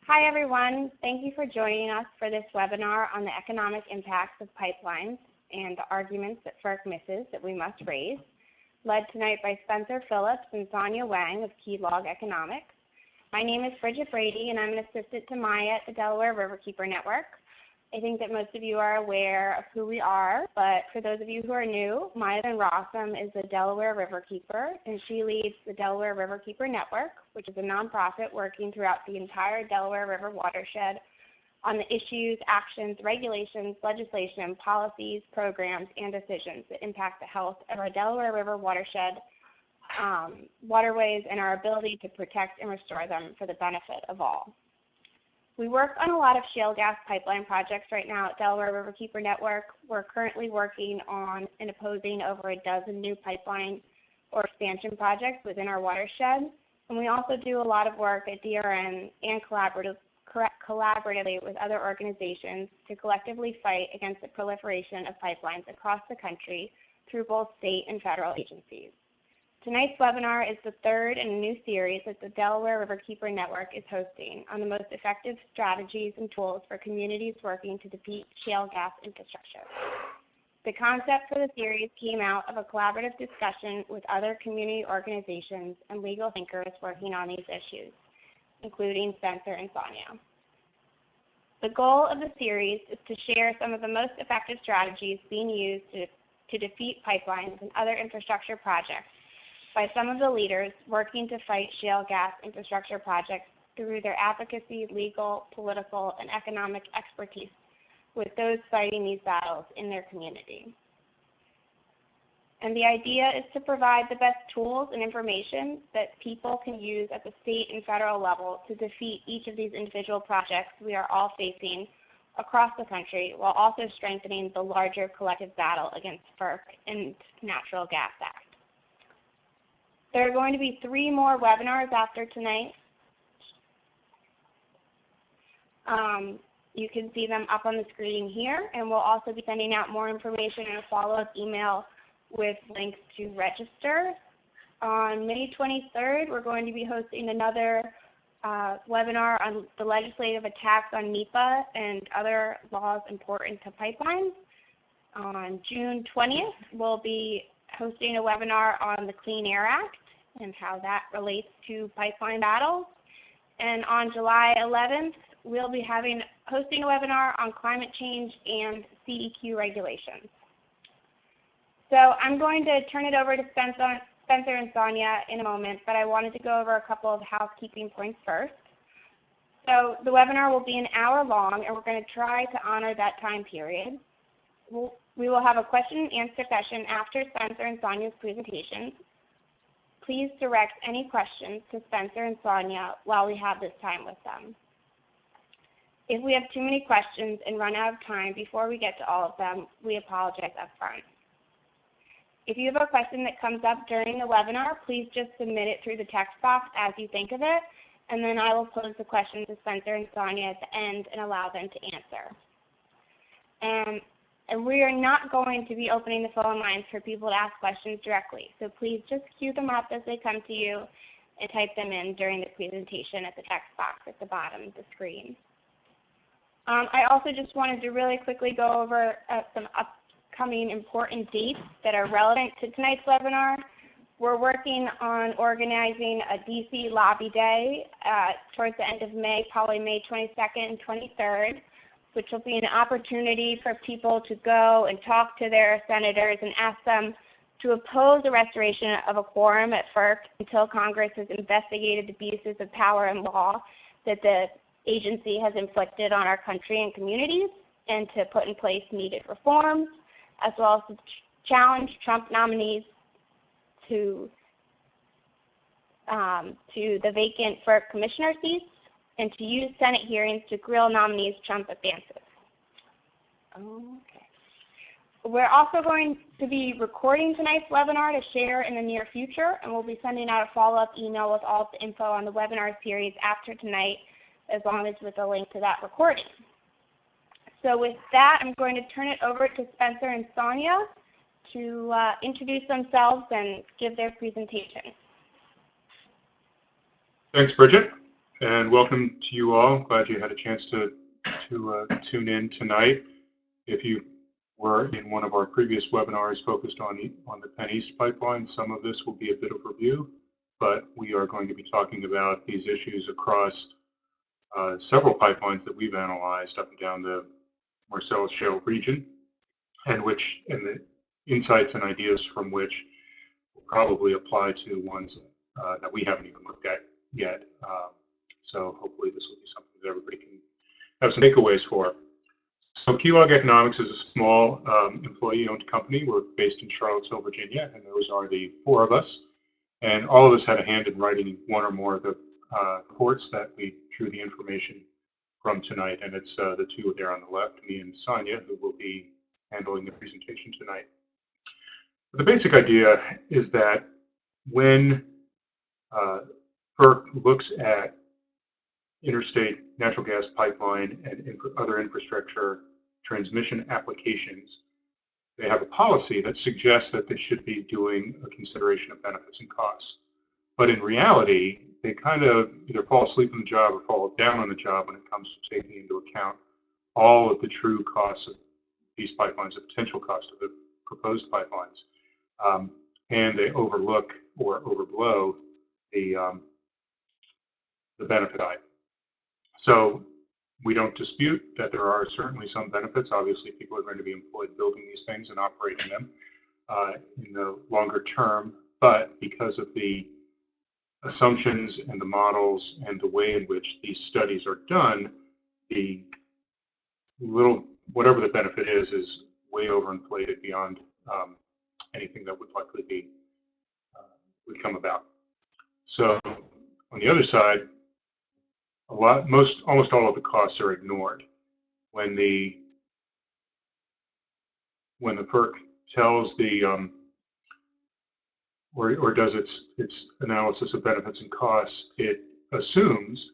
Hi everyone, thank you for joining us for this webinar on the economic impacts of pipelines and the arguments that FERC misses that we must raise, led tonight by Spencer Phillips and Sonia Wang of Keylog Economics. My name is Bridget Brady and I'm an assistant to Maya at the Delaware Riverkeeper Network. I think that most of you are aware of who we are, but for those of you who are new, Maya Van Rossum is the Delaware Riverkeeper, and she leads the Delaware Riverkeeper Network, which is a nonprofit working throughout the entire Delaware River watershed on the issues, actions, regulations, legislation, policies, programs, and decisions that impact the health of our Delaware River watershed, waterways, and our ability to protect and restore them for the benefit of all. We work on a lot of shale gas pipeline projects right now at Delaware Riverkeeper Network. We're currently working on and opposing over a dozen new pipeline or expansion projects within our watershed. And we also do a lot of work at DRN and collaboratively with other organizations to collectively fight against the proliferation of pipelines across the country through both state and federal agencies. Tonight's webinar is the third in a new series that the Delaware Riverkeeper Network is hosting on the most effective strategies and tools for communities working to defeat shale gas infrastructure. The concept for the series came out of a collaborative discussion with other community organizations and legal thinkers working on these issues, including Spencer and Sonia. The goal of the series is to share some of the most effective strategies being used to defeat pipelines and other infrastructure projects by some of the leaders working to fight shale gas infrastructure projects through their advocacy, legal, political, and economic expertise with those fighting these battles in their community. And the idea is to provide the best tools and information that people can use at the state and federal level to defeat each of these individual projects we are all facing across the country, while also strengthening the larger collective battle against FERC and Natural Gas Act. There are going to be 3 more webinars after tonight. You can see them up on the screen here, and we'll also be sending out more information in a follow-up email with links to register. On May 23rd, we're going to be hosting another webinar on the legislative attacks on NEPA and other laws important to pipelines. On June 20th, we'll be hosting a webinar on the Clean Air Act and how that relates to pipeline battles. And on July 11th, we'll be hosting a webinar on climate change and CEQ regulations. So I'm going to turn it over to Spencer and Sonia in a moment, but I wanted to go over a couple of housekeeping points first. So the webinar will be an hour long, and we're going to try to honor that time period. We will have a question and answer session after Spencer and Sonia's presentations. Please direct any questions to Spencer and Sonia while we have this time with them. If we have too many questions and run out of time before we get to all of them, we apologize up front. If you have a question that comes up during the webinar, please just submit it through the text box as you think of it, and then I will pose the question to Spencer and Sonia at the end and allow them to answer. And we are not going to be opening the phone lines for people to ask questions directly. So please just queue them up as they come to you and type them in during the presentation at the text box at the bottom of the screen. I also just wanted to really quickly go over some upcoming important dates that are relevant to tonight's webinar. We're working on organizing a DC Lobby Day towards the end of May, probably May 22nd and 23rd. Which will be an opportunity for people to go and talk to their senators and ask them to oppose the restoration of a quorum at FERC until Congress has investigated the abuses of power and law that the agency has inflicted on our country and communities, and to put in place needed reforms, as well as to challenge Trump nominees to the vacant FERC commissioner seats, and to use Senate hearings to grill nominees Trump advances. Okay. We're also going to be recording tonight's webinar to share in the near future, and we'll be sending out a follow-up email with all the info on the webinar series after tonight, as long as with a link to that recording. So with that, I'm going to turn it over to Spencer and Sonia to introduce themselves and give their presentation. Thanks, Bridget. And welcome to you all. Glad you had a chance to tune in tonight. If you were in one of our previous webinars focused on the Penn East pipeline, some of this will be a bit of review, but we are going to be talking about these issues across several pipelines that we've analyzed up and down the Marcellus Shale region, and the insights and ideas from which will probably apply to ones that we haven't even looked at yet. So hopefully this will be something that everybody can have some takeaways for. So Keylog Economics is a small employee-owned company. We're based in Charlottesville, Virginia, and those are the four of us. And all of us had a hand in writing one or more of the reports that we drew the information from tonight. And it's the two there on the left, me and Sonia, who will be handling the presentation tonight. But the basic idea is that when FERC looks at interstate natural gas pipeline and other infrastructure transmission applications, they have a policy that suggests that they should be doing a consideration of benefits and costs. But in reality, they kind of either fall asleep on the job or fall down on the job when it comes to taking into account all of the true costs of these pipelines, the potential cost of the proposed pipelines. And they overlook or overblow the benefit side. So we don't dispute that there are certainly some benefits. Obviously, people are going to be employed building these things and operating them in the longer term. But because of the assumptions and the models and the way in which these studies are done, the whatever the benefit is way overinflated beyond anything that would likely be would come about. So on the other side, almost all of the costs are ignored when the FERC tells the or does its analysis of benefits and costs. It assumes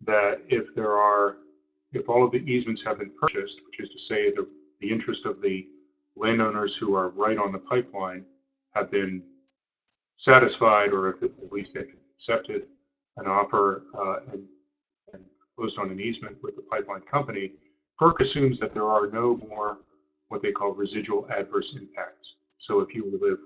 that if all of the easements have been purchased, which is to say the interest of the landowners who are right on the pipeline have been satisfied, or if at least they've accepted an offer and closed on an easement with the pipeline company, FERC assumes that there are no more what they call residual adverse impacts. So if you live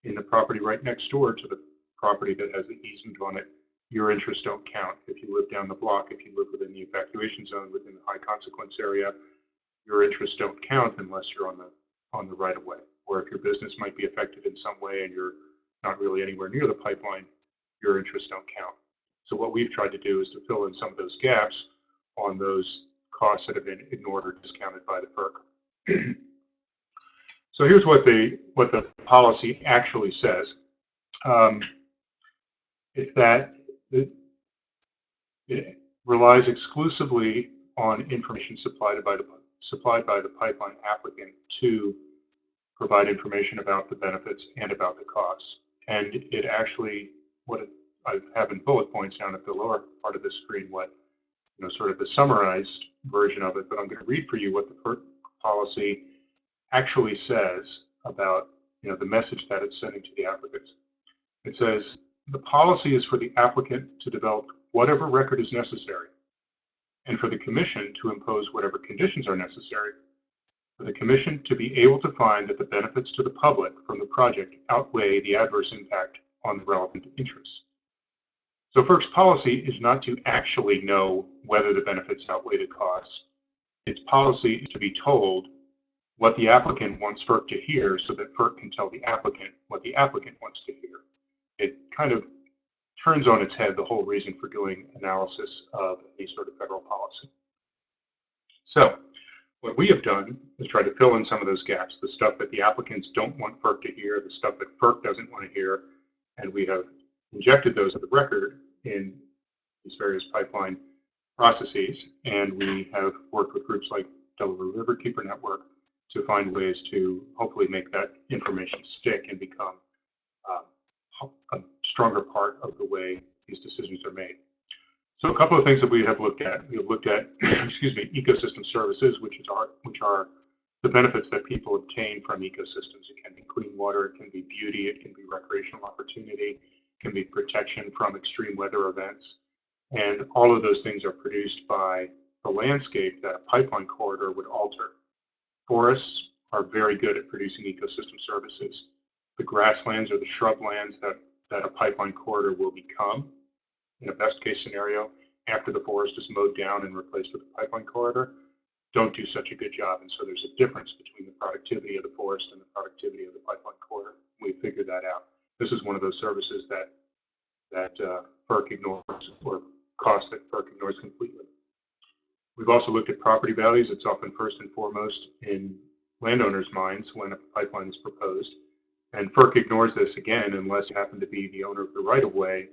in the property right next door to the property that has the easement on it, your interests don't count. If you live down the block, if you live within the evacuation zone within the high consequence area, your interests don't count unless you're on the right of way. Or if your business might be affected in some way and you're not really anywhere near the pipeline, your interests don't count. So what we've tried to do is to fill in some of those gaps on those costs that have been ignored or discounted by the FERC. So here's what the policy actually says. It's that it relies exclusively on information supplied by the pipeline applicant to provide information about the benefits and about the costs. And it actually, I have in bullet points down at the lower part of the screen, sort of the summarized version of it, but I'm going to read for you what the FERC policy actually says about the message that it's sending to the applicants. It says, the policy is for the applicant to develop whatever record is necessary, and for the Commission to impose whatever conditions are necessary, for the Commission to be able to find that the benefits to the public from the project outweigh the adverse impact on the relevant interests. So FERC's policy is not to actually know whether the benefits outweigh the costs. Its policy is to be told what the applicant wants FERC to hear so that FERC can tell the applicant what the applicant wants to hear. It kind of turns on its head the whole reason for doing analysis of any sort of federal policy. So what we have done is try to fill in some of those gaps, the stuff that the applicants don't want FERC to hear, the stuff that FERC doesn't want to hear, and we have injected those of the record in these various pipeline processes, and we have worked with groups like Delaware Riverkeeper Network to find ways to hopefully make that information stick and become a stronger part of the way these decisions are made. So a couple of things that we have looked at. We have looked at, ecosystem services, which are the benefits that people obtain from ecosystems. It can be clean water, it can be beauty, it can be recreational opportunity, it can be protection from extreme weather events. And all of those things are produced by the landscape that a pipeline corridor would alter. Forests are very good at producing ecosystem services. The grasslands or the shrublands that a pipeline corridor will become, in a best case scenario, after the forest is mowed down and replaced with a pipeline corridor, don't do such a good job. And so there's a difference between the productivity of the forest and the productivity of the pipeline corridor. We figured that out. This is one of those services that FERC ignores, or costs that FERC ignores completely. We've also looked at property values. It's often first and foremost in landowners' minds when a pipeline is proposed. And FERC ignores this again unless you happen to be the owner of the right-of-way.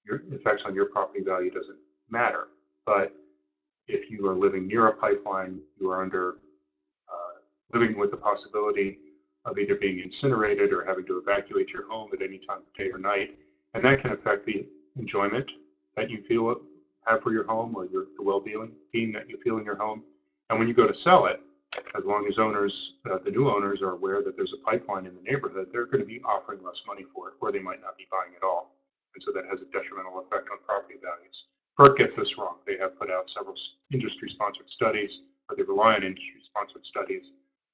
Your effects on your property value doesn't matter. But if you are living near a pipeline, you are living with the possibility of either being incinerated or having to evacuate your home at any time of day or night. And that can affect the enjoyment that you have for your home, or the well-being that you feel in your home. And when you go to sell it, as long as the new owners are aware that there's a pipeline in the neighborhood, they're going to be offering less money for it, or they might not be buying at all. And so that has a detrimental effect on property values. PERC gets this wrong. They have put out several industry-sponsored studies, or they rely on industry-sponsored studies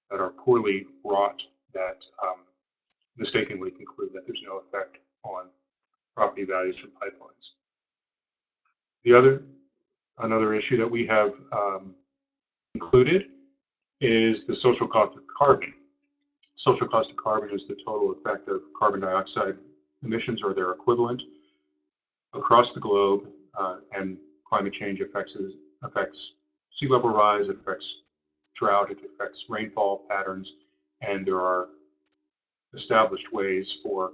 that are poorly wrought that mistakenly conclude that there's no effect on property values from pipelines. Another issue that we have included is the social cost of carbon. Social cost of carbon is the total effect of carbon dioxide emissions or their equivalent across the globe, and climate change affects sea level rise, it affects drought, it affects rainfall patterns, and there are established ways for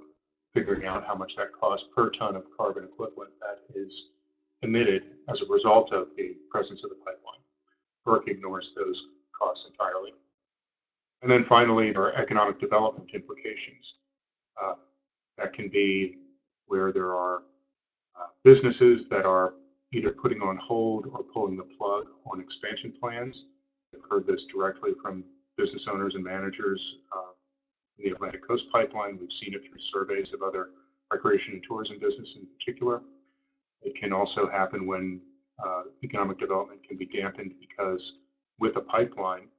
figuring out how much that costs per ton of carbon equivalent that is emitted as a result of the presence of the pipeline. FERC ignores those costs entirely. And then finally, there are economic development implications. That can be where there are businesses that are either putting on hold or pulling the plug on expansion plans. I've heard this directly from business owners and managers in the Atlantic Coast Pipeline. We've seen it through surveys of other recreation and tourism business in particular. It can also happen when economic development can be dampened because with a pipeline,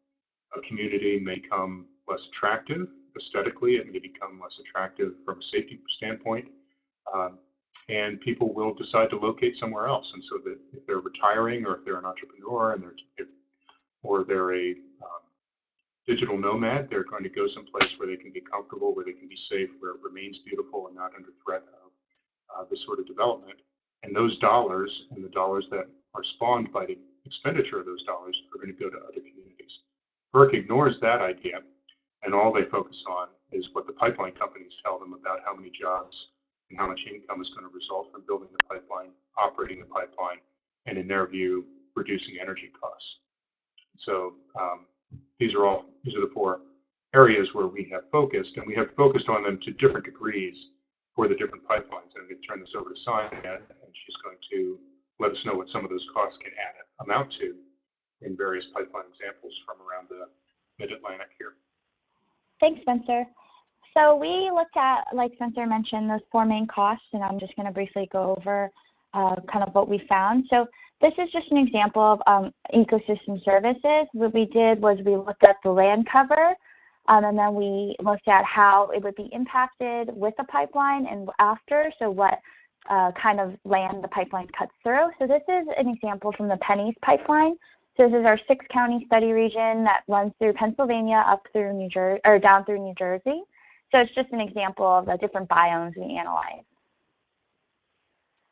a community may become less attractive aesthetically. It may become less attractive from a safety standpoint. And people will decide to locate somewhere else. And so that if they're retiring, or if they're an entrepreneur, or they're a digital nomad, they're going to go someplace where they can be comfortable, where they can be safe, where it remains beautiful and not under threat of this sort of development. And those dollars, and the dollars that are spawned by the expenditure of those dollars, are going to go to other communities. FERC ignores that idea, and all they focus on is what the pipeline companies tell them about how many jobs and how much income is going to result from building the pipeline, operating the pipeline, and in their view, reducing energy costs. So these are the four areas where we have focused, and we have focused on them to different degrees for the different pipelines. And I'm going to turn this over to Sonia, and she's going to let us know what some of those costs can amount to in various pipeline examples from around the Mid-Atlantic here. Thanks, Spencer. So we looked at, like Spencer mentioned, those four main costs, and I'm just going to briefly go over kind of what we found. So this is just an example of ecosystem services. What we did was we looked at the land cover, and then we looked at how it would be impacted with the pipeline and after, so what kind of land the pipeline cuts through. So this is an example from the Pennies pipeline. So this is our 6-county study region that runs through Pennsylvania up through New Jersey, or down through New Jersey. So it's just an example of the different biomes we analyze.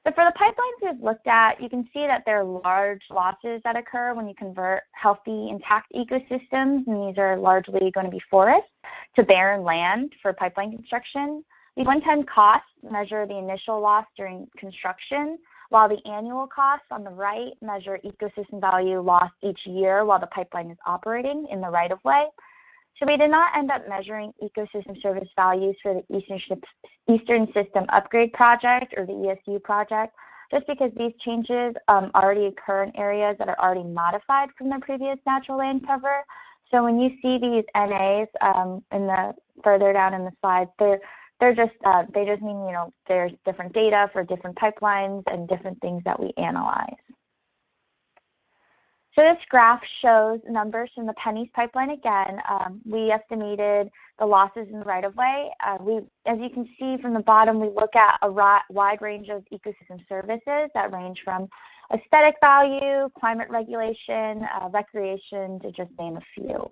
So for the pipelines we've looked at, you can see that there are large losses that occur when you convert healthy, intact ecosystems, and these are largely going to be forests, to barren land for pipeline construction. The one-time costs measure the initial loss during construction, while the annual costs on the right measure ecosystem value lost each year while the pipeline is operating in the right-of-way. So we did not end up measuring ecosystem service values for the Eastern System Upgrade Project, or the ESU project, just because these changes already occur in areas that are already modified from the previous natural land cover. So when you see these NAs further down in the slides, they're They're just, they just mean, you know, there's different data for different pipelines and different things that we analyze. So this graph shows numbers from the Penny's pipeline again. We estimated the losses in the right-of-way. As you can see from the bottom, we look at a wide range of ecosystem services that range from aesthetic value, climate regulation, recreation, to just name a few.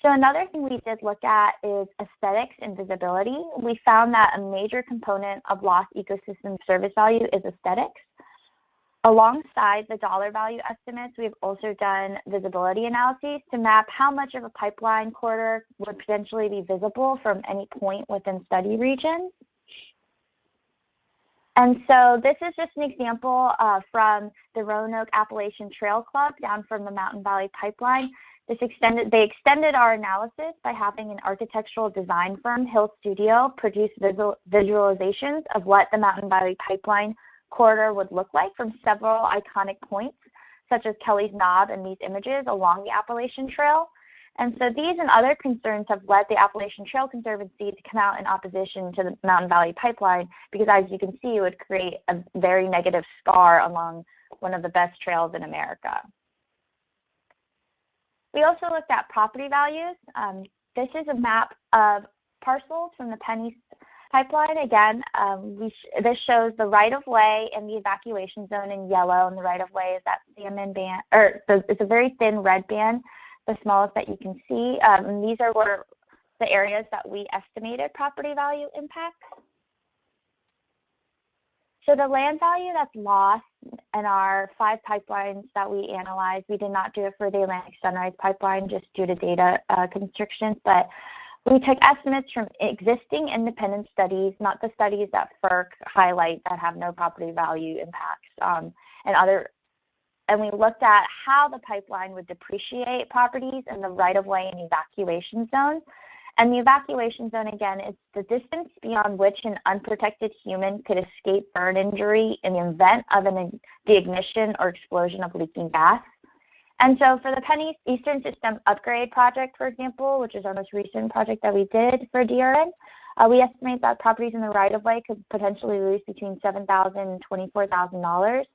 So another thing we did look at is aesthetics and visibility. We found that a major component of lost ecosystem service value is aesthetics. Alongside the dollar value estimates, we've also done visibility analyses to map how much of a pipeline corridor would potentially be visible from any point within study regions. And so this is just an example from the Roanoke Appalachian Trail Club down from the Mountain Valley Pipeline. They extended our analysis by having an architectural design firm, Hill Studio, produce visualizations of what the Mountain Valley Pipeline corridor would look like from several iconic points, such as Kelly's Knob and these images along the Appalachian Trail. And so these and other concerns have led the Appalachian Trail Conservancy to come out in opposition to the Mountain Valley Pipeline, because as you can see, it would create a very negative scar along one of the best trails in America. We also looked at property values. This is a map of parcels from the Penny's pipeline. Again, this shows the right-of-way and the evacuation zone in yellow, and the right-of-way is that salmon band, or it's a very thin red band, the smallest that you can see. And these are the areas that we estimated property value impact. So the land value that's lost in our 5 pipelines that we analyzed, we did not do it for the Atlantic Sunrise Pipeline just due to data constrictions, but we took estimates from existing independent studies, not the studies that FERC highlight that have no property value impacts, and we looked at how the pipeline would depreciate properties in the right-of-way and evacuation zones. And the evacuation zone, again, is the distance beyond which an unprotected human could escape burn injury in the event of the ignition or explosion of leaking gas. And so for the Penny's Eastern System Upgrade Project, for example, which is our most recent project that we did for DRN, we estimate that properties in the right-of-way could potentially lose between $7,000 and $24,000.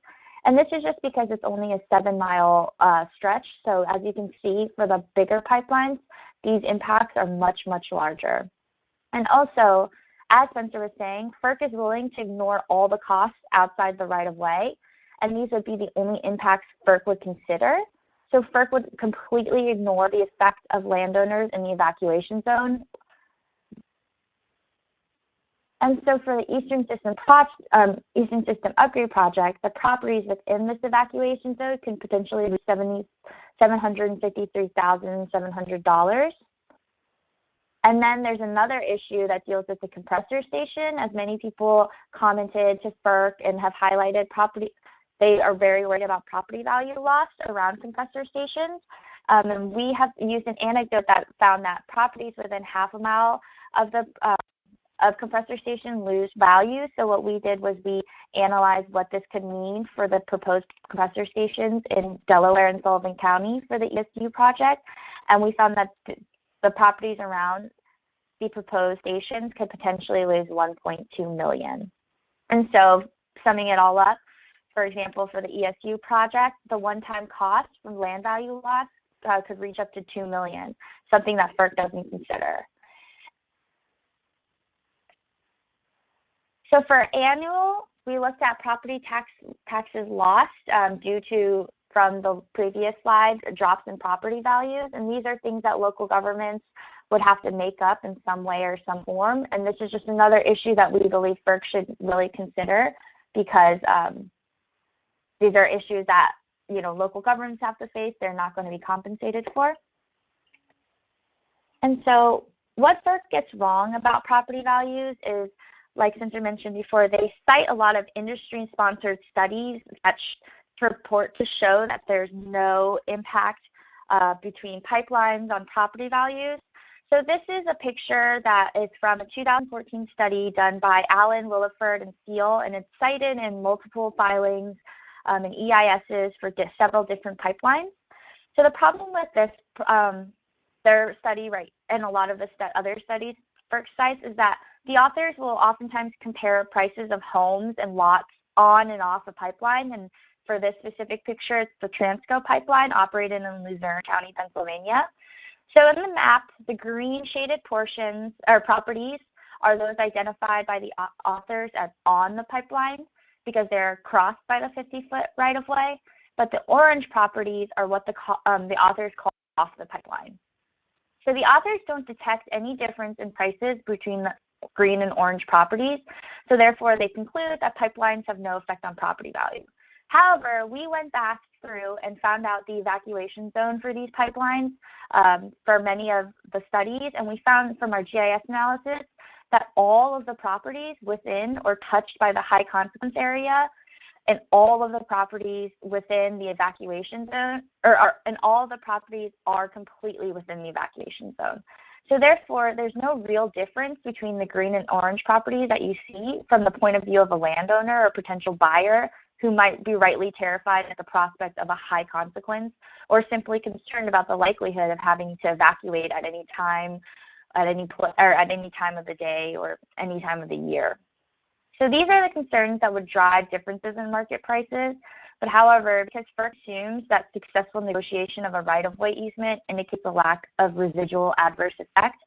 And this is just because it's only a 7-mile stretch. So as you can see, for the bigger pipelines, these impacts are much, much larger. And also, as Spencer was saying, FERC is willing to ignore all the costs outside the right-of-way, and these would be the only impacts FERC would consider. So FERC would completely ignore the effect of landowners in the evacuation zone. And so for the Eastern System Upgrade Project, the properties within this evacuation zone can potentially be $753,700. And then there's another issue that deals with the compressor station. As many people commented to FERC and have highlighted they are very worried about property value loss around compressor stations. And we have used an anecdote that found that properties within half a mile of the compressor station lose value. So what we did was we analyzed what this could mean for the proposed compressor stations in Delaware and Sullivan County for the ESU project. And we found that the properties around the proposed stations could potentially lose $1.2 million. And so summing it all up, for example, for the ESU project, the one-time cost from land value loss could reach up to $2 million, something that FERC doesn't consider. So for annual, we looked at property taxes lost due to, from the previous slide, drops in property values. And these are things that local governments would have to make up in some way or some form. And this is just another issue that we believe FERC should really consider, because these are issues that, you know, local governments have to face. They're not going to be compensated for. And so what FERC gets wrong about property values is, like Spencer mentioned before, they cite a lot of industry-sponsored studies that purport to show that there's no impact between pipelines on property values. So this is a picture that is from a 2014 study done by Allen, Williford, and Steele, and it's cited in multiple filings and EISs for several different pipelines. So the problem with this, their study, right, and a lot of the other studies FERC cites is that the authors will oftentimes compare prices of homes and lots on and off a pipeline. And for this specific picture, it's the Transco pipeline operated in Luzerne County, Pennsylvania. So in the map, the green shaded portions or properties are those identified by the authors as on the pipeline because they're crossed by the 50-foot right-of-way. But the orange properties are what the authors call off the pipeline. So the authors don't detect any difference in prices between the green and orange properties. So therefore, they conclude that pipelines have no effect on property value. However, we went back through and found out the evacuation zone for these pipelines for many of the studies, and we found from our GIS analysis that all of the properties within or touched by the high consequence area and all of the properties within the evacuation zone, and all of the properties are completely within the evacuation zone. So therefore, there's no real difference between the green and orange properties that you see from the point of view of a landowner or potential buyer who might be rightly terrified at the prospect of a high consequence or simply concerned about the likelihood of having to evacuate at any time, at any time of the day or any time of the year. So these are the concerns that would drive differences in market prices. But however, because FERC assumes that successful negotiation of a right-of-way easement indicates a lack of residual adverse effect,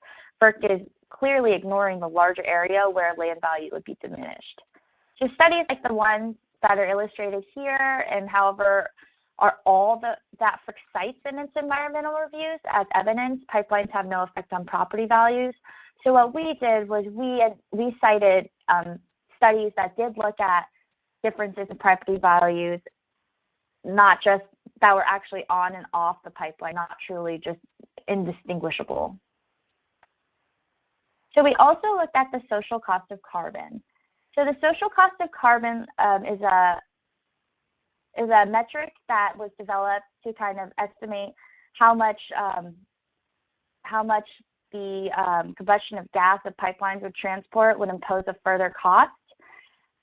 FERC is clearly ignoring the larger area where land value would be diminished. So studies like the ones that are illustrated here and however are all that FERC cites in its environmental reviews as evidence pipelines have no effect on property values. So what we did was we cited studies that did look at differences in property values, not just that were actually on and off the pipeline, not truly just indistinguishable. So we also looked at the social cost of carbon. So the social cost of carbon is a metric that was developed to kind of estimate how much the combustion of gas that pipelines would transport would impose a further cost.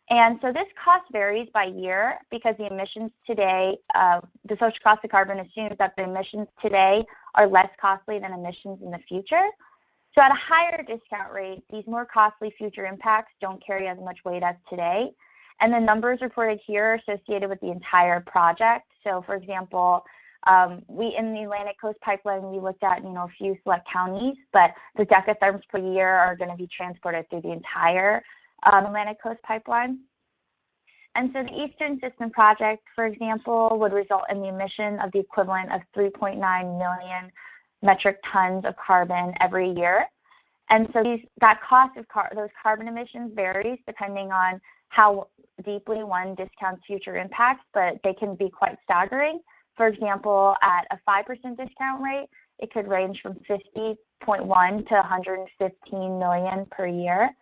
And so this cost varies by year because the emissions today, the social cost of carbon assumes that the emissions today are less costly than emissions in the future. So at a higher discount rate, these more costly future impacts don't carry as much weight as today. And the numbers reported here are associated with the entire project. So for example, we in the Atlantic Coast Pipeline, we looked at a few select counties, but the decatherms per year are going to be transported through the entire Atlantic Coast Pipeline. And so the Eastern System project, for example, would result in the emission of the equivalent of 3.9 million metric tons of carbon every year. And so that cost of those carbon emissions varies depending on how deeply one discounts future impacts, but they can be quite staggering. For example, at a 5% discount rate, it could range from 50.1 to 115 million per year.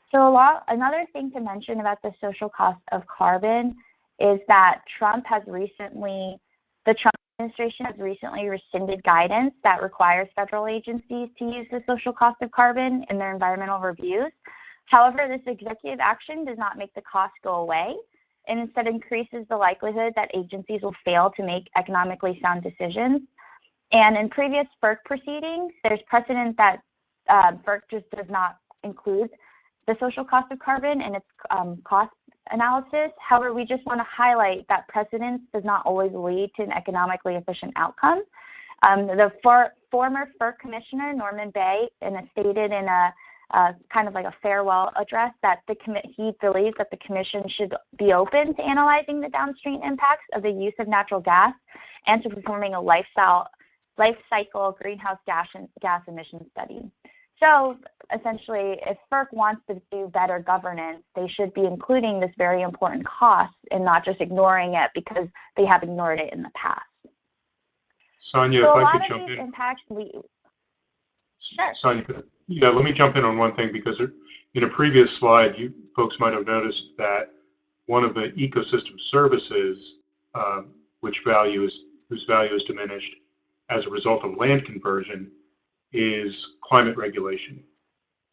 So another thing to mention about the social cost of carbon is that the Trump administration has recently rescinded guidance that requires federal agencies to use the social cost of carbon in their environmental reviews. However, this executive action does not make the cost go away and instead increases the likelihood that agencies will fail to make economically sound decisions. And in previous FERC proceedings, there's precedent that FERC just does not include the social cost of carbon in its cost analysis. However, we just want to highlight that precedence does not always lead to an economically efficient outcome. The former FERC commissioner, Norman Bay, stated in a kind of like a farewell address that he believes that the commission should be open to analyzing the downstream impacts of the use of natural gas and to performing a life cycle greenhouse gas emission study. So essentially, if FERC wants to do better governance, they should be including this very important cost and not just ignoring it because they have ignored it in the past. Sonia, so if I could jump in. Impacts Sure. Sonia, yeah, let me jump in on one thing because in a previous slide, you folks might have noticed that one of the ecosystem services, whose value is diminished as a result of land conversion, is climate regulation.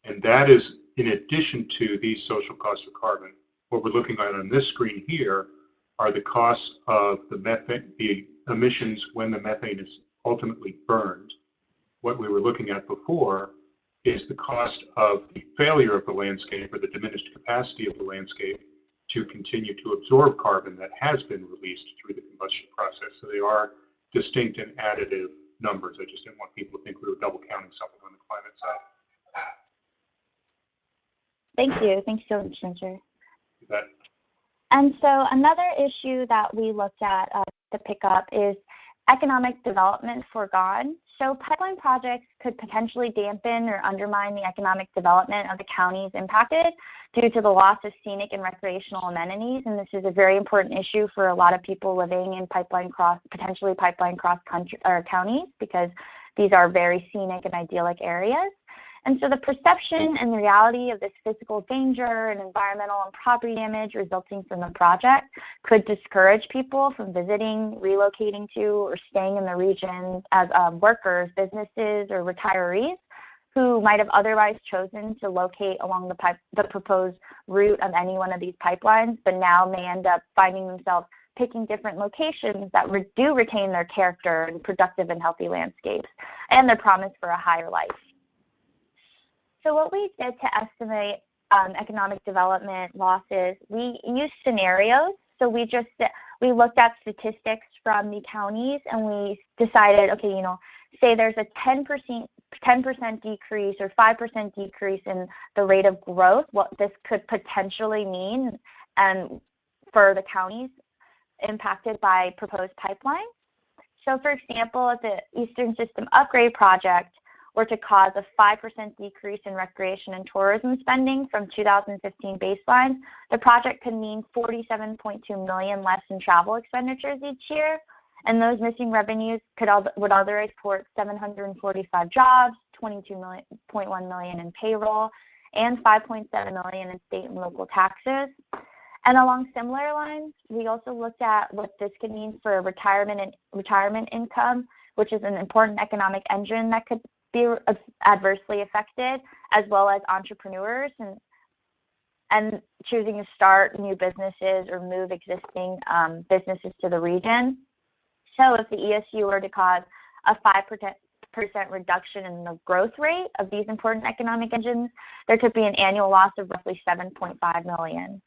And that is in addition to these social costs of carbon. What we're looking at on this screen here are the costs of the emissions when the methane is ultimately burned. What we were looking at before is the cost of the failure of the landscape or the diminished capacity of the landscape to continue to absorb carbon that has been released through the combustion process. So they are distinct and additive numbers. I just didn't want people to think we were double counting something on the climate side. Thank you. Thanks so much, Spencer. You bet. And so another issue that we looked at to pick up is economic development foregone. So pipeline projects could potentially dampen or undermine the economic development of the counties impacted due to the loss of scenic and recreational amenities. And this is a very important issue for a lot of people living in potentially pipeline cross country or counties, because these are very scenic and idyllic areas. And so the perception and the reality of this physical danger and environmental and property damage resulting from the project could discourage people from visiting, relocating to, or staying in the region as workers, businesses, or retirees who might have otherwise chosen to locate along the proposed route of any one of these pipelines, but now may end up finding themselves picking different locations that do retain their character and productive and healthy landscapes and their promise for a higher life. So what we did to estimate economic development losses, we used scenarios. So we looked at statistics from the counties, and we decided, okay, say there's a 10% decrease or 5% decrease in the rate of growth, what this could potentially mean and for the counties impacted by proposed pipelines. So for example, if the Eastern System Upgrade Project were to cause a 5% decrease in recreation and tourism spending from 2015 baseline, the project could mean $47.2 million less in travel expenditures each year, and those missing revenues would otherwise support 745 jobs, $22.1 million in payroll, and $5.7 million in state and local taxes. And along similar lines, we also looked at what this could mean for retirement income, which is an important economic engine that could be adversely affected, as well as entrepreneurs and choosing to start new businesses or move existing businesses to the region. So if the ESU were to cause a 5% reduction in the growth rate of these important economic engines, there could be an annual loss of roughly $7.5 million.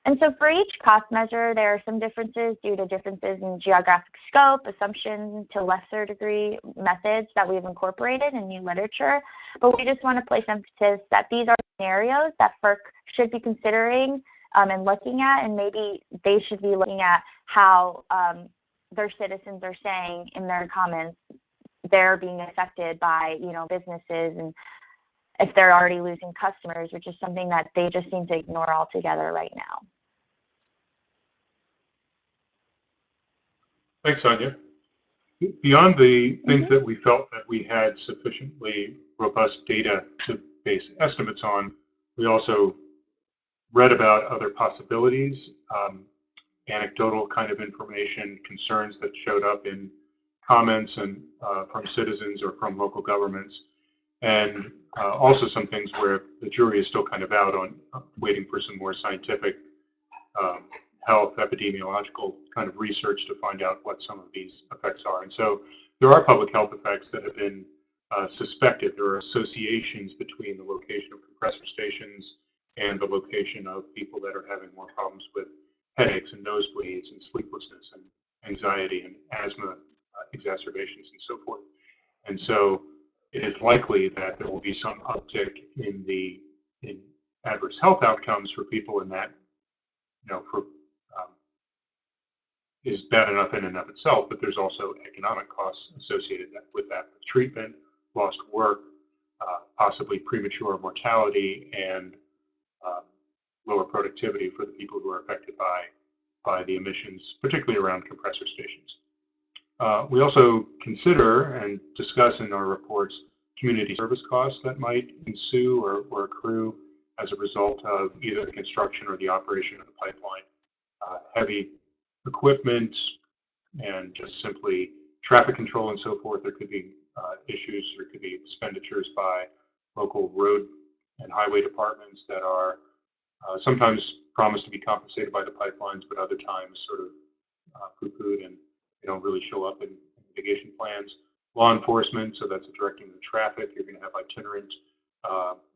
And so for each cost measure, there are some differences due to differences in geographic scope, assumptions, to lesser degree methods that we've incorporated in new literature. But we just want to place emphasis that these are scenarios that FERC should be considering and looking at, and maybe they should be looking at how their citizens are saying in their comments they're being affected by, businesses, and if they're already losing customers, which is something that they just seem to ignore altogether right now. Thanks, Anya. Beyond the things that we felt that we had sufficiently robust data to base estimates on, we also read about other possibilities, anecdotal kind of information, concerns that showed up in comments and from citizens or from local governments, and also some things where the jury is still kind of out on waiting for some more scientific health epidemiological kind of research to find out what some of these effects are. And so there are public health effects that have been suspected. There are associations between the location of compressor stations and the location of people that are having more problems with headaches and nosebleeds and sleeplessness and anxiety and asthma exacerbations and so forth. And so it is likely that there will be some uptick in adverse health outcomes for people in that, is bad enough in and of itself, but there's also economic costs associated with that, treatment, lost work, possibly premature mortality, and lower productivity for the people who are affected by the emissions, particularly around compressor stations. We also consider and discuss in our reports community service costs that might ensue or accrue as a result of either the construction or the operation of the pipeline. Heavy equipment and just simply traffic control and so forth. There could be issues, there could be expenditures by local road and highway departments that are sometimes promised to be compensated by the pipelines, but other times sort of poo-pooed and they don't really show up in mitigation plans. Law enforcement, so that's directing the traffic. You're going to have itinerant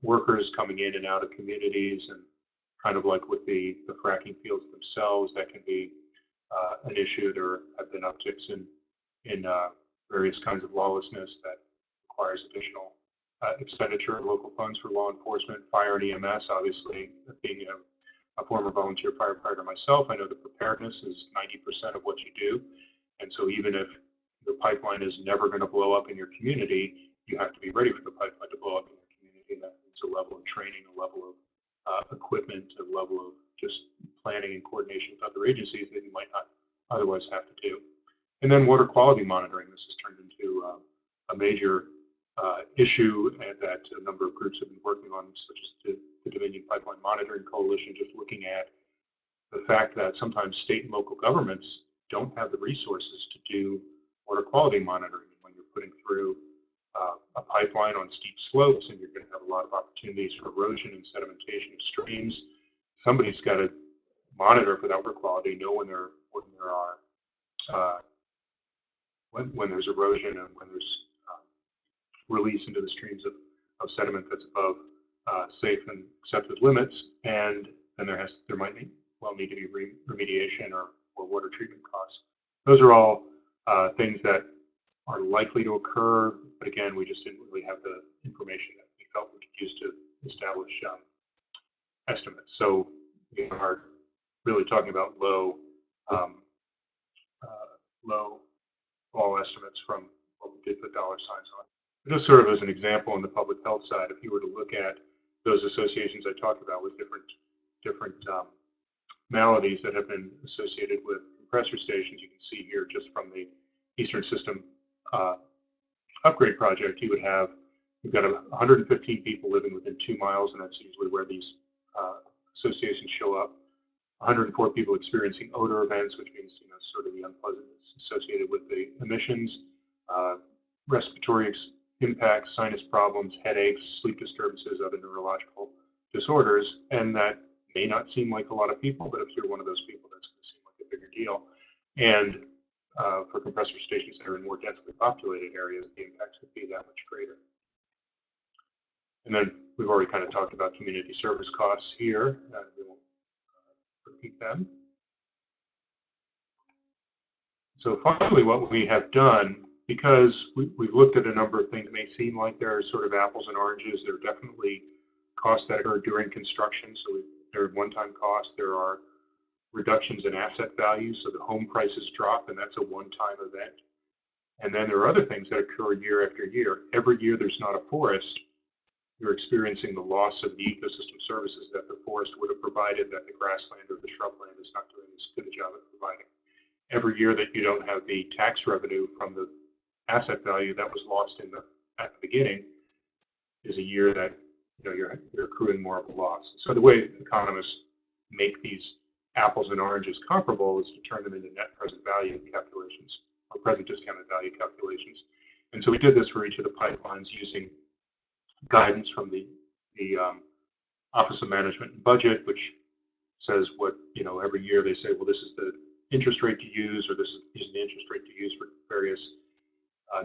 workers coming in and out of communities, and kind of like with the fracking fields themselves, that can be an issue. There have been upticks in various kinds of lawlessness that requires additional expenditure of local funds for law enforcement. Fire and EMS, obviously, being a former volunteer firefighter myself, I know that preparedness is 90% of what you do. And so even if the pipeline is never going to blow up in your community, you have to be ready for the pipeline to blow up in your community. And that means a level of training, a level of equipment, a level of just planning and coordination with other agencies that you might not otherwise have to do. And then water quality monitoring. This has turned into a major issue that a number of groups have been working on, such as the Dominion Pipeline Monitoring Coalition, just looking at the fact that sometimes state and local governments don't have the resources to do water quality monitoring. When you're putting through a pipeline on steep slopes, and you're going to have a lot of opportunities for erosion and sedimentation of streams, somebody's got to monitor for that water quality, know when there's erosion and when there's release into the streams of sediment that's above safe and accepted limits, and then there might need to be remediation or water treatment costs. Those are all things that are likely to occur, but again, we just didn't really have the information that we felt we could use to establish estimates. So we are really talking about low all estimates from what we did put dollar signs on. Just sort of as an example on the public health side, if you were to look at those associations I talked about with different maladies that have been associated with compressor stations, you can see here just from the Eastern System upgrade project, you've got 115 people living within 2 miles, and that's usually where these associations show up. 104 people experiencing odor events, which means sort of the unpleasantness associated with the emissions, respiratory impacts, sinus problems, headaches, sleep disturbances, other neurological disorders, and that may not seem like a lot of people, but if you're one of those people, that's going to seem like a bigger deal. And for compressor stations that are in more densely populated areas, the impacts would be that much greater. And then we've already kind of talked about community service costs here. We won't repeat them. So finally, what we have done, because we've looked at a number of things that may seem like they're sort of apples and oranges, there are definitely costs that occur during construction. So there are one-time costs. There are reductions in asset value, so the home prices drop, and that's a one-time event. And then there are other things that occur year after year. Every year there's not a forest, you're experiencing the loss of the ecosystem services that the forest would have provided, that the grassland or the shrubland is not doing as good a job at providing. Every year that you don't have the tax revenue from the asset value that was lost at the beginning is a year that you're accruing more of a loss. So the way economists make these apples and oranges comparable is to turn them into net present value calculations or present discounted value calculations. And so we did this for each of the pipelines using guidance from the Office of Management and Budget, which says what, every year they say, well, this is the interest rate to use, or this is the interest rate to use for various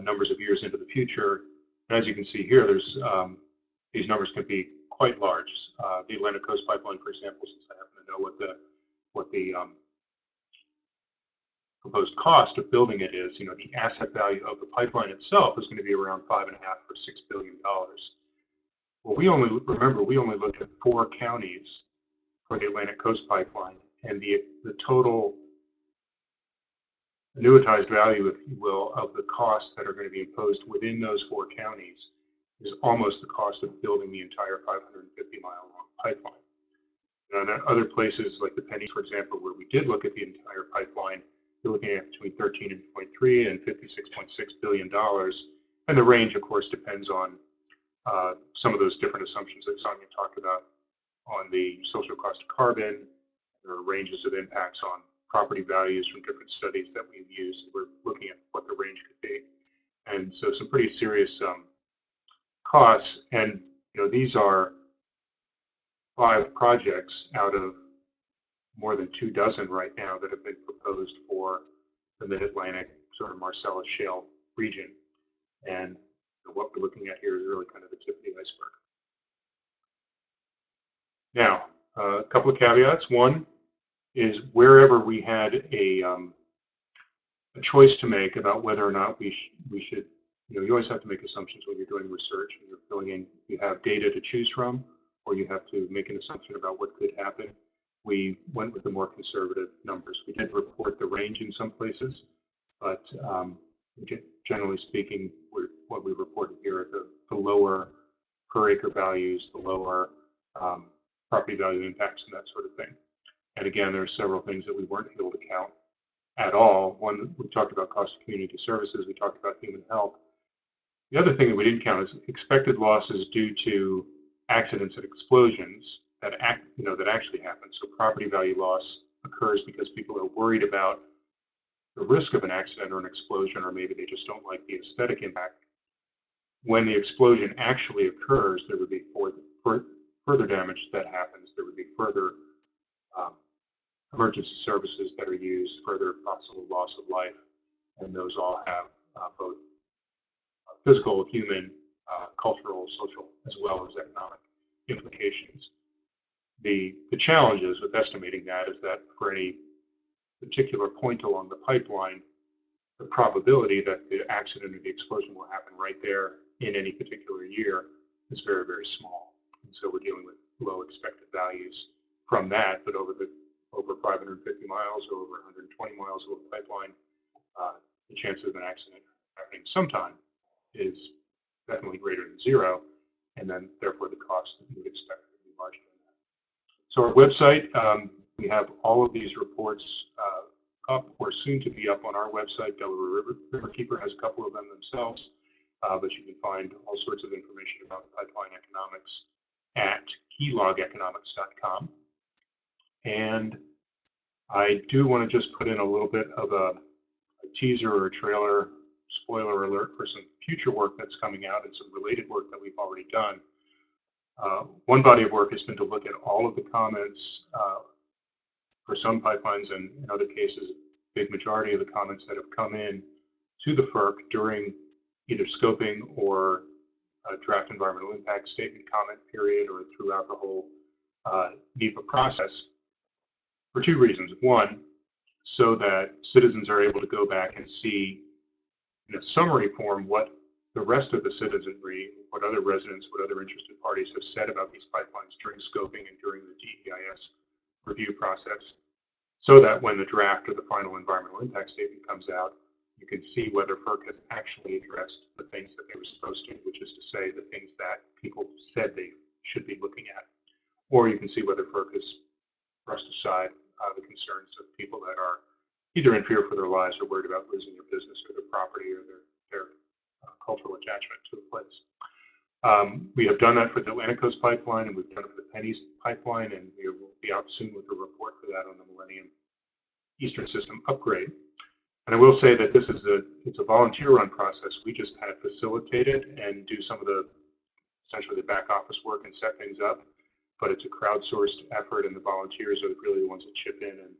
numbers of years into the future. And as you can see here, there's these numbers can be quite large. The Atlantic Coast Pipeline, for example, since I happen to know what the proposed cost of building it is, the asset value of the pipeline itself is going to be around $5.5 or $6 billion. Well, we only looked at 4 counties for the Atlantic Coast Pipeline, and the total annuitized value, if you will, of the costs that are going to be imposed within those 4 counties is almost the cost of building the entire 550-mile-long pipeline. And other places like the Pennies, for example, where we did look at the entire pipeline, you're looking at between $13.3 and $56.6 billion. And the range, of course, depends on some of those different assumptions that Sonia talked about on the social cost of carbon. There are ranges of impacts on property values from different studies that we've used. We're looking at what the range could be. And so some pretty serious costs. And these are 5 projects out of more than 2 dozen right now that have been proposed for the Mid-Atlantic sort of Marcellus Shale region. And what we're looking at here is really kind of the tip of the iceberg. Now, a couple of caveats. One is wherever we had a choice to make about whether or not we should, you always have to make assumptions when you're doing research and you're filling in, you have data to choose from, or you have to make an assumption about what could happen. We went with the more conservative numbers. We did report the range in some places, but generally speaking, what we reported here are the lower per acre values, the lower property value impacts and that sort of thing. And again, there are several things that we weren't able to count at all. One, we talked about cost of community services, we talked about human health. The other thing that we didn't count is expected losses due to accidents and explosions that actually happen. So property value loss occurs because people are worried about the risk of an accident or an explosion, or maybe they just don't like the aesthetic impact. When the explosion actually occurs, there would be further damage that happens. There would be further emergency services that are used, further possible loss of life, and those all have both physical, human, cultural, social, as well as economic implications. The challenges with estimating that is that for any particular point along the pipeline, the probability that the accident or the explosion will happen right there in any particular year is very, very small. And so we're dealing with low expected values from that, but over 550 miles or over 120 miles of the pipeline, the chances of an accident happening sometime is definitely greater than zero, and then therefore the cost that you would expect to be larger than that. So our website, we have all of these reports up or soon to be up on our website. Delaware Riverkeeper has a couple of them themselves, but you can find all sorts of information about pipeline economics at keylogeconomics.com. And I do want to just put in a little bit of a teaser or a trailer, spoiler alert for some future work that's coming out and some related work that we've already done. One body of work has been to look at all of the comments for some pipelines, and in other cases, a big majority of the comments that have come in to the FERC during either scoping or a draft environmental impact statement comment period or throughout the whole NEPA process, for two reasons. One, so that citizens are able to go back and see in a summary form what the rest of the citizenry, what other residents, what other interested parties have said about these pipelines during scoping and during the DEIS review process, so that when the draft or the final environmental impact statement comes out, you can see whether FERC has actually addressed the things that they were supposed to, which is to say the things that people said they should be looking at. Or you can see whether FERC has brushed aside the concerns of people that are either in fear for their lives or worried about losing their business or their property or their cultural attachment to a place. We have done that for the Atlantic Coast Pipeline, and we've done it for the Penn Pipeline, and we will be out soon with a report for that on the Millennium Eastern System upgrade. And I will say that this is it's a volunteer-run process. We just kind of facilitate it and do some of essentially the back office work and set things up. But it's a crowdsourced effort, and the volunteers are really the ones that chip in and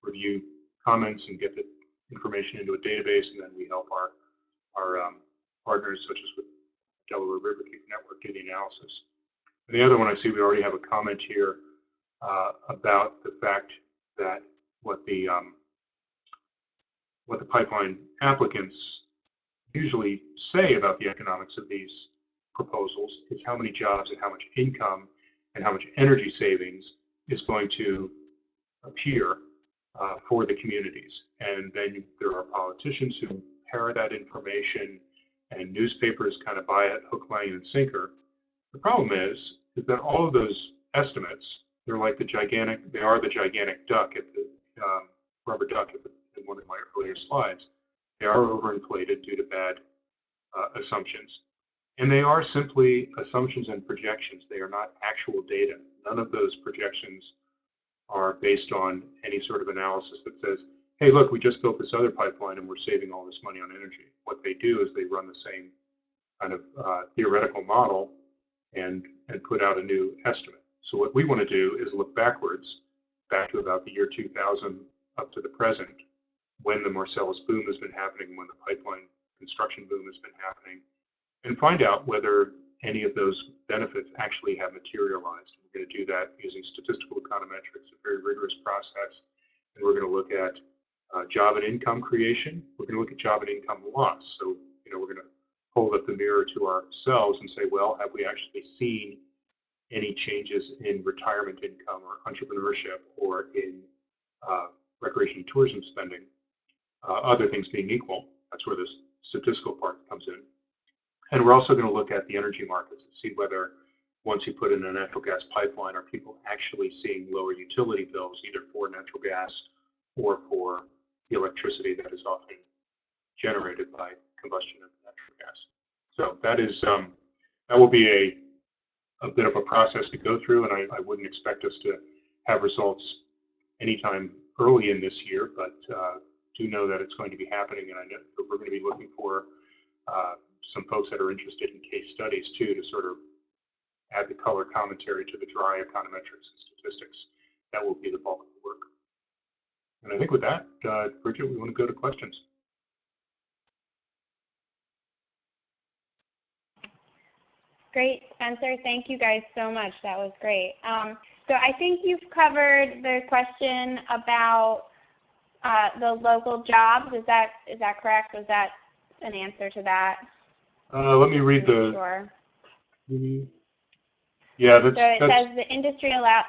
review comments and get the information into a database, and then we help our partners, such as with Delaware Riverkeeper Network, do the analysis. And the other one I see, we already have a comment here about the fact that what the pipeline applicants usually say about the economics of these proposals is how many jobs and how much income and how much energy savings is going to appear for the communities. And then there are politicians who parrot that information, and newspapers kind of buy it hook, line, and sinker. The problem is that all of those estimates, they are the gigantic duck at the rubber duck in one of my earlier slides. They are overinflated due to bad assumptions. And they are simply assumptions and projections. They are not actual data. None of those projections are based on any sort of analysis that says, hey, look, we just built this other pipeline and we're saving all this money on energy. What they do is they run the same kind of theoretical model and put out a new estimate. So what we want to do is look backwards, back to about the year 2000 up to the present, when the Marcellus boom has been happening, when the pipeline construction boom has been happening, and find out whether any of those benefits actually have materialized. We're going to do that using statistical econometrics, a very rigorous process. And we're going to look at job and income creation. We're going to look at job and income loss. So, we're going to hold up the mirror to ourselves and say, well, have we actually seen any changes in retirement income or entrepreneurship or in recreation and tourism spending, other things being equal? That's where this statistical part comes in. And we're also going to look at the energy markets and see whether once you put in a natural gas pipeline, are people actually seeing lower utility bills, either for natural gas or for the electricity that is often generated by combustion of natural gas. So that will be a bit of a process to go through, and I wouldn't expect us to have results anytime early in this year, but do know that it's going to be happening, and I know that we're going to be looking for some folks that are interested in case studies too, to sort of add the color commentary to the dry econometrics and statistics. That will be the bulk of the work. And I think with that, Bridget, we want to go to questions. Great, Spencer. Thank you guys so much. That was great. So I think you've covered the question about the local jobs. Is that correct? Was that an answer to that? Let me read the. Sure. Yeah, that's. So it says the industry allow.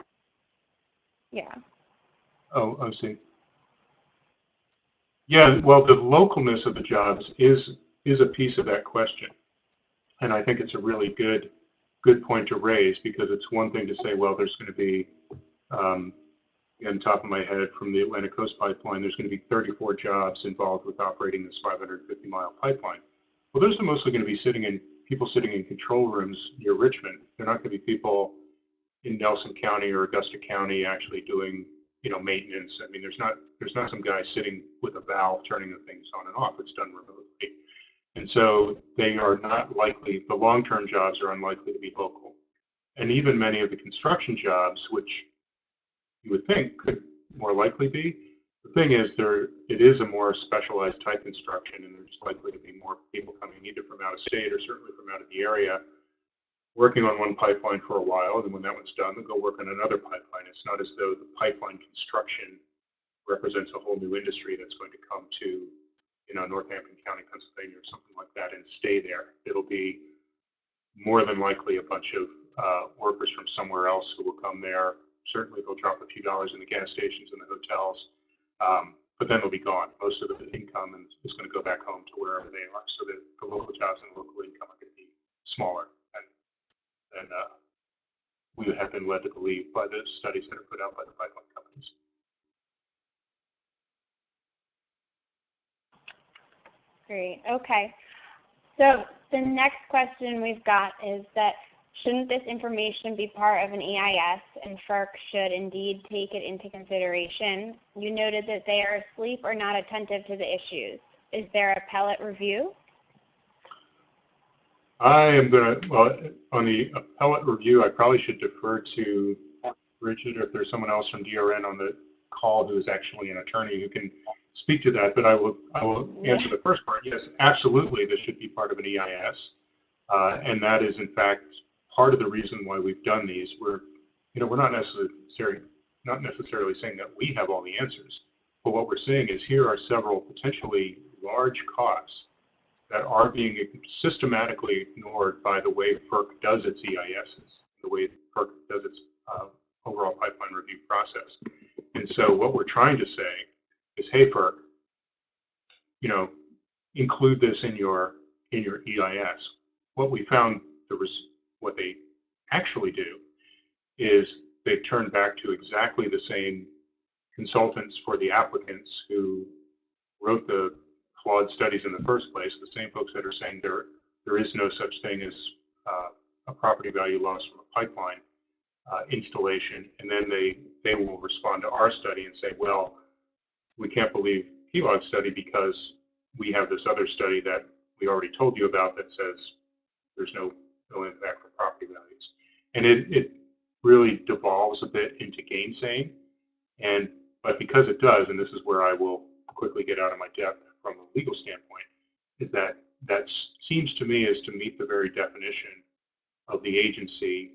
Yeah. Oh, I see. Yeah, well, the localness of the jobs is a piece of that question, and I think it's a really good point to raise, because it's one thing to say, well, there's going to be, on the top of my head, from the Atlantic Coast Pipeline, there's going to be 34 jobs involved with operating this 550-mile pipeline. Well, those are mostly going to be people sitting in control rooms near Richmond. They're not going to be people in Nelson County or Augusta County actually doing, maintenance. I mean, there's not some guy sitting with a valve turning the things on and off. It's done remotely. And so they are not likely, the long-term jobs are unlikely to be local. And even many of the construction jobs, which you would think could more likely be, the thing is it is a more specialized type construction, and there's likely to be more people coming either from out of state or certainly from out of the area, working on one pipeline for a while, and when that one's done, they'll go work on another pipeline. It's not as though the pipeline construction represents a whole new industry that's going to come to, Northampton County, Pennsylvania, or something like that, and stay there. It'll be more than likely a bunch of workers from somewhere else who will come there. Certainly, they'll drop a few dollars in the gas stations and the hotels, but then they'll be gone. Most of the income is going to go back home to wherever they are. So the local jobs and local income are going to be smaller than we have been led to believe by the studies that are put out by the pipeline companies. Great. Okay. So the next question we've got is that shouldn't this information be part of an EIS, and FERC should indeed take it into consideration? You noted that they are asleep or not attentive to the issues. Is there appellate review? I am going to, well, on the appellate review, I probably should defer to Bridget, or if there's someone else from DRN on the call who is actually an attorney who can speak to that, but I will answer the first part. Yes, absolutely, this should be part of an EIS, and that is in fact part of the reason why we've done these. We're not necessarily saying that we have all the answers, but what we're saying is here are several potentially large costs that are being systematically ignored by the way FERC does its EISs, the way FERC does its overall pipeline review process. And so what we're trying to say is, hey, FERC, include this in your EIS. What we found what they actually do is they turn back to exactly the same consultants for the applicants who wrote the flawed studies in the first place, the same folks that are saying there is no such thing as a property value loss from a pipeline installation, and then they will respond to our study and say, well, we can't believe PLOG's study because we have this other study that we already told you about that says there's no impact for property values. And it really devolves a bit into gainsaying, but because it does, and this is where I will quickly get out of my depth from a legal standpoint, is that seems to me is to meet the very definition of the agency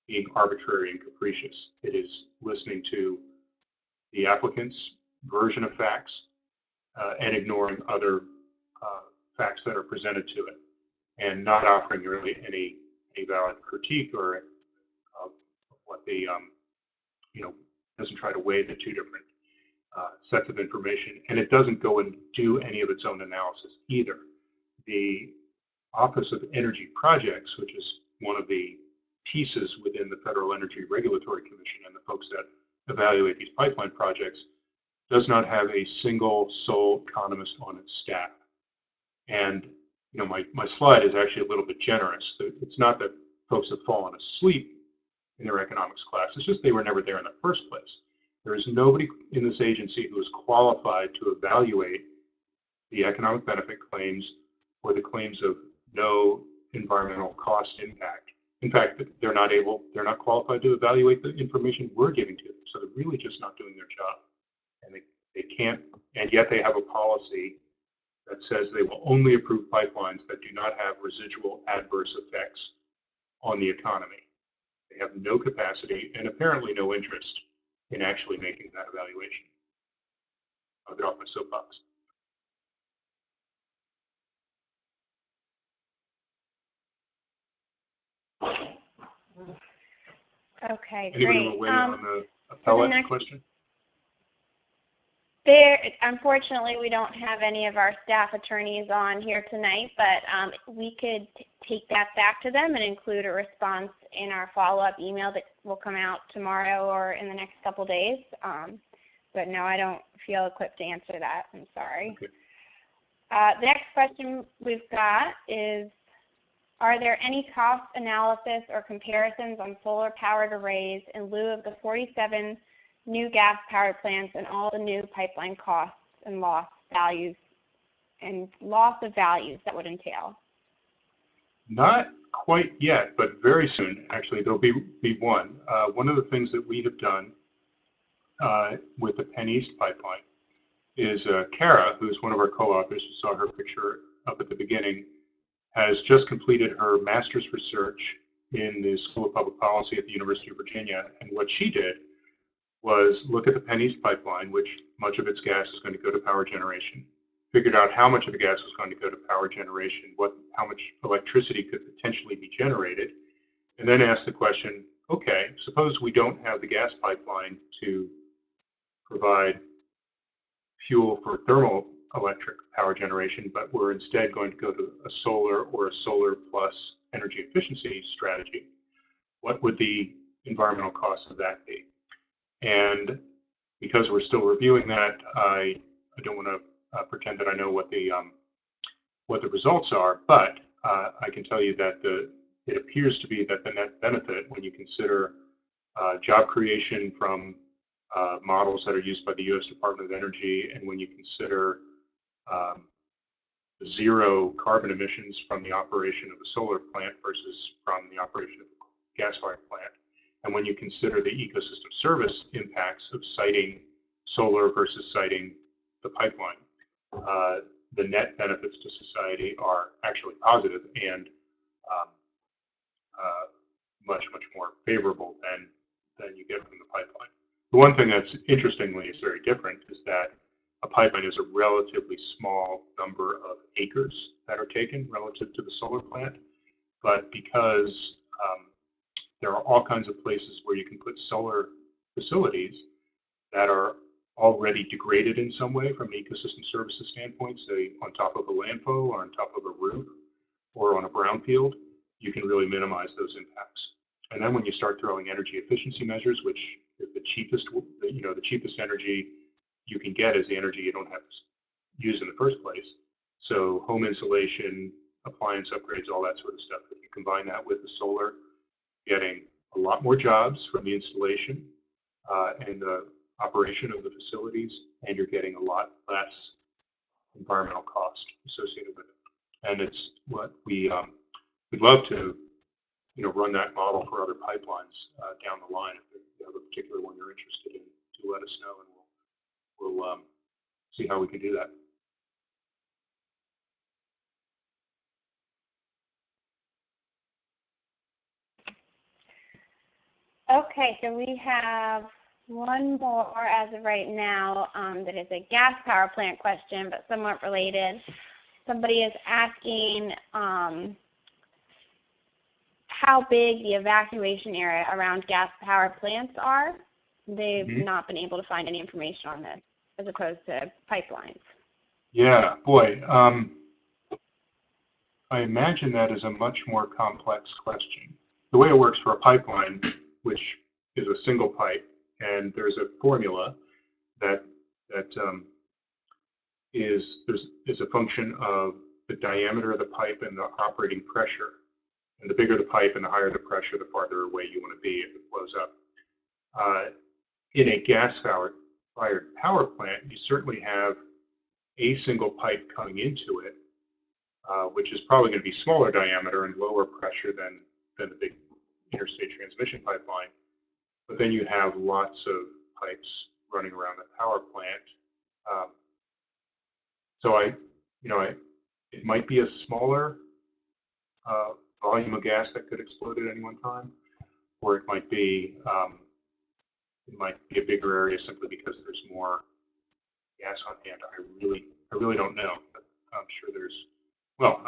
being arbitrary and capricious. It is listening to the applicant's version of facts and ignoring other facts that are presented to it, and not offering really any valid critique or what the doesn't try to weigh the two different sets of information, and it doesn't go and do any of its own analysis either. The Office of Energy Projects, which is one of the pieces within the Federal Energy Regulatory Commission and the folks that evaluate these pipeline projects, does not have a single sole economist on its staff. And my slide is actually a little bit generous. It's not that folks have fallen asleep in their economics class. It's just they were never there in the first place. There is nobody in this agency who is qualified to evaluate the economic benefit claims or the claims of no environmental cost impact. In fact, they're not qualified to evaluate the information we're giving to them. So they're really just not doing their job. And they can't, and yet they have a policy that says they will only approve pipelines that do not have residual adverse effects on the economy. They have no capacity and apparently no interest in actually making that evaluation. I'll get off my soapbox. Okay, Anybody great. want to weigh in on the appellate question? Unfortunately, we don't have any of our staff attorneys on here tonight, but we could take that back to them and include a response in our follow-up email that will come out tomorrow or in the next couple days. But no, I don't feel equipped to answer that. I'm sorry. Okay. The next question we've got is, are there any cost analysis or comparisons on solar-powered arrays in lieu of the 47 new gas-powered plants and all the new pipeline costs and loss of values that would entail? Not quite yet, but very soon. Actually, there'll be one. One of the things that we have done with the Penn East pipeline is Kara, who's one of our co-authors, you saw her picture up at the beginning, has just completed her master's research in the School of Public Policy at the University of Virginia. And what she did was look at the Penn East pipeline, which much of its gas is going to go to power generation, figured out how much of the gas was going to go to power generation, how much electricity could potentially be generated, and then asked the question, okay, suppose we don't have the gas pipeline to provide fuel for thermal electric power generation, but we're instead going to go to a solar or a solar plus energy efficiency strategy. What would the environmental costs of that be? And because we're still reviewing that, I don't want to pretend that I know what the results are, but I can tell you that it appears to be that the net benefit, when you consider job creation from models that are used by the U.S. Department of Energy, and when you consider zero carbon emissions from the operation of a solar plant versus from the operation of a gas-fired plant, and when you consider the ecosystem service impacts of siting solar versus siting the pipeline, the net benefits to society are actually positive and much more favorable than you get from the pipeline. The one thing that's interestingly is very different is that a pipeline is a relatively small number of acres that are taken relative to the solar plant, but because there are all kinds of places where you can put solar facilities that are already degraded in some way from an ecosystem services standpoint, say on top of a landfill or on top of a roof or on a brownfield, you can really minimize those impacts. And then when you start throwing energy efficiency measures, which is the cheapest energy you can get is the energy you don't have to use in the first place. So home insulation, appliance upgrades, all that sort of stuff. If you combine that with the solar, getting a lot more jobs from the installation and the operation of the facilities, and you're getting a lot less environmental cost associated with it. And it's what we'd love to, run that model for other pipelines down the line. If you have a particular one you're interested in, to let us know, and we'll see how we can do that. Okay, so we have one more as of right now that is a gas power plant question, but somewhat related. Somebody is asking how big the evacuation area around gas power plants are. They've not been able to find any information on this as opposed to pipelines. Yeah, boy. I imagine that is a much more complex question. The way it works for a pipeline, which is a single pipe, and there's a formula that is a function of the diameter of the pipe and the operating pressure. And the bigger the pipe and the higher the pressure, the farther away you want to be if it flows up. In a gas-fired power plant, you certainly have a single pipe coming into it, which is probably going to be smaller diameter and lower pressure than the big interstate transmission pipeline. But then you have lots of pipes running around the power plant. So it might be a smaller volume of gas that could explode at any one time, or it might be a bigger area simply because there's more gas on hand. I really don't know, but I'm sure there's. Well,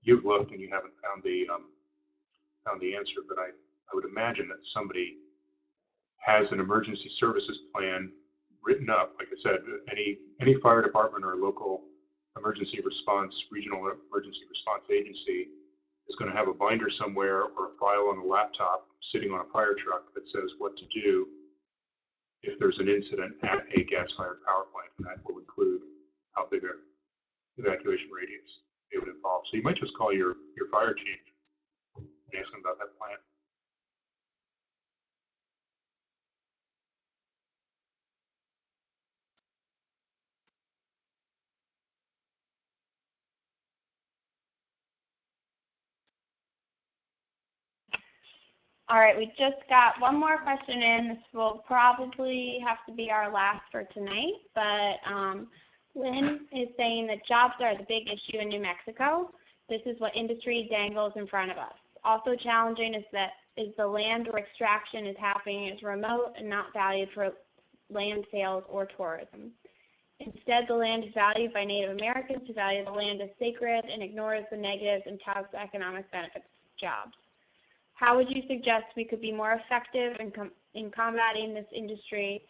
you've looked and you haven't found the answer, but I would imagine that somebody has an emergency services plan written up. Like I said, any fire department or local emergency response, regional emergency response agency is going to have a binder somewhere or a file on a laptop sitting on a fire truck that says what to do if there's an incident at a gas-fired power plant, and that will include how big an evacuation radius it would involve. So you might just call your fire chief and ask him about that plan. All right, we just got one more question in. This will probably have to be our last for tonight, but Lynn is saying that jobs are the big issue in New Mexico. This is what industry dangles in front of us. Also challenging is the land where extraction is happening is remote and not valued for land sales or tourism. Instead, the land is valued by Native Americans who value the land as sacred and ignores the negatives and touts the economic benefits of jobs. How would you suggest we could be more effective in combating this industry?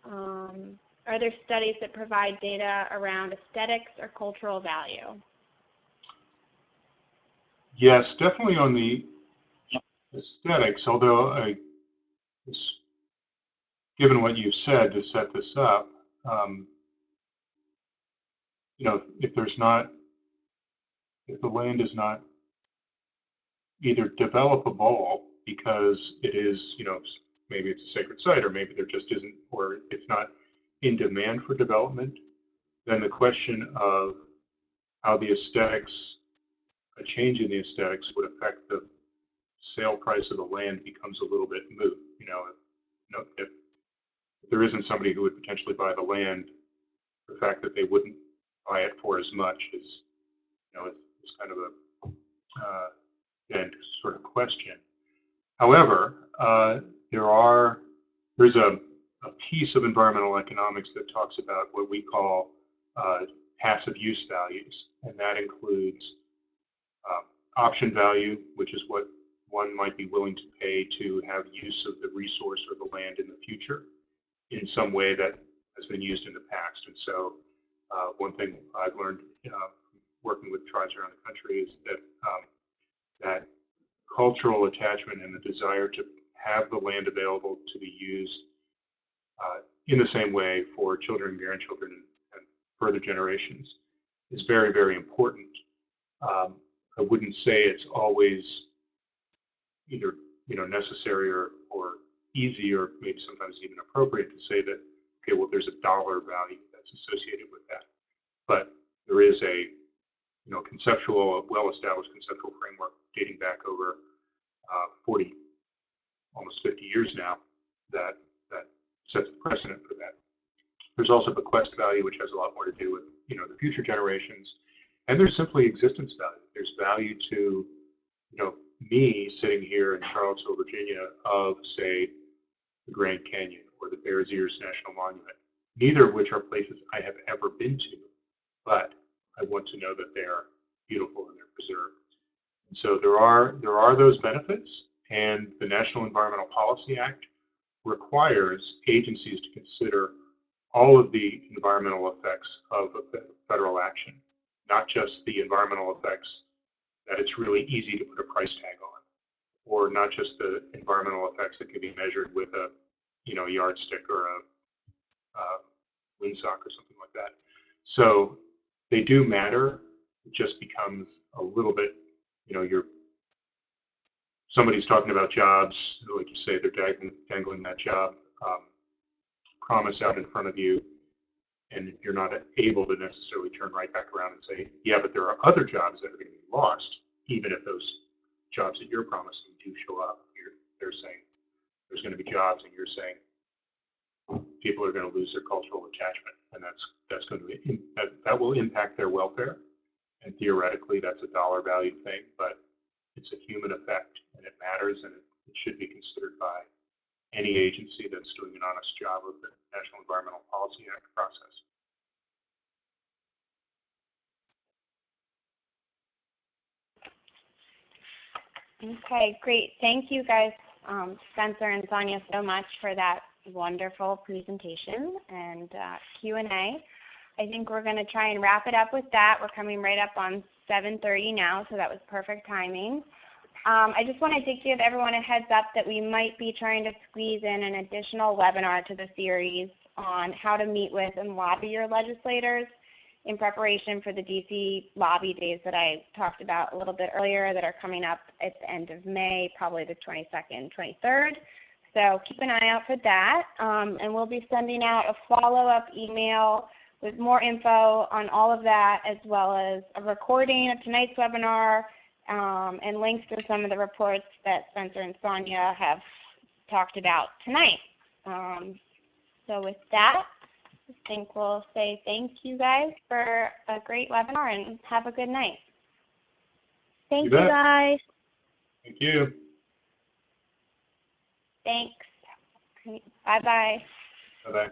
Are there studies that provide data around aesthetics or cultural value? Yes, definitely on the aesthetics, although given what you've said to set this up, if the land is not either developable because it is, maybe it's a sacred site, or maybe there just isn't, or it's not in demand for development, then the question of how the aesthetics, a change in the aesthetics would affect the sale price of the land becomes a little bit moot. If there isn't somebody who would potentially buy the land, the fact that they wouldn't buy it for as much is kind of a sort of question. However, there's a piece of environmental economics that talks about what we call passive use values, and that includes option value, which is what one might be willing to pay to have use of the resource or the land in the future in some way that has been used in the past. And so one thing I've learned working with tribes around the country is that cultural attachment and the desire to have the land available to be used in the same way for children and grandchildren and further generations is very, very important. I wouldn't say it's always either necessary or easy, or maybe sometimes even appropriate to say that, okay, well, there's a dollar value that's associated with that. But there is a conceptual, well-established conceptual framework dating back over 40, almost 50 years now that sets the precedent for that. There's also bequest value, which has a lot more to do with the future generations, and there's simply existence value. There's value to me sitting here in Charlottesville, Virginia, of, say, the Grand Canyon or the Bears Ears National Monument, neither of which are places I have ever been to, but I want to know that they're beautiful and they're preserved. And so there are those benefits, and the National Environmental Policy Act requires agencies to consider all of the environmental effects of a federal action, not just the environmental effects that it's really easy to put a price tag on, or not just the environmental effects that can be measured with a yardstick or a windsock or something like that. So they do matter. It just becomes a little bit, somebody's talking about jobs, like you say, they're dangling that job promise out in front of you, and you're not able to necessarily turn right back around and say, yeah, but there are other jobs that are going to be lost, even if those jobs that you're promising do show up. They're saying there's going to be jobs, and you're saying people are going to lose their cultural attachment, and that's going to be that will impact their welfare, and theoretically that's a dollar value thing, but it's a human effect, and it matters, and it should be considered by any agency that's doing an honest job of the National Environmental Policy Act process. Okay, great. Thank you guys, Spencer and Sonia, so much for that wonderful presentation and Q&A. I think we're going to try and wrap it up with that. We're coming right up on 7:30 now, so that was perfect timing. I just wanted to give everyone a heads up that we might be trying to squeeze in an additional webinar to the series on how to meet with and lobby your legislators in preparation for the DC lobby days that I talked about a little bit earlier that are coming up at the end of May, probably the 22nd, 23rd. So keep an eye out for that, and we'll be sending out a follow-up email with more info on all of that, as well as a recording of tonight's webinar and links to some of the reports that Spencer and Sonia have talked about tonight. So with that, I think we'll say thank you guys for a great webinar and have a good night. Thank you guys. Thank you. Thanks. Bye-bye. Bye-bye.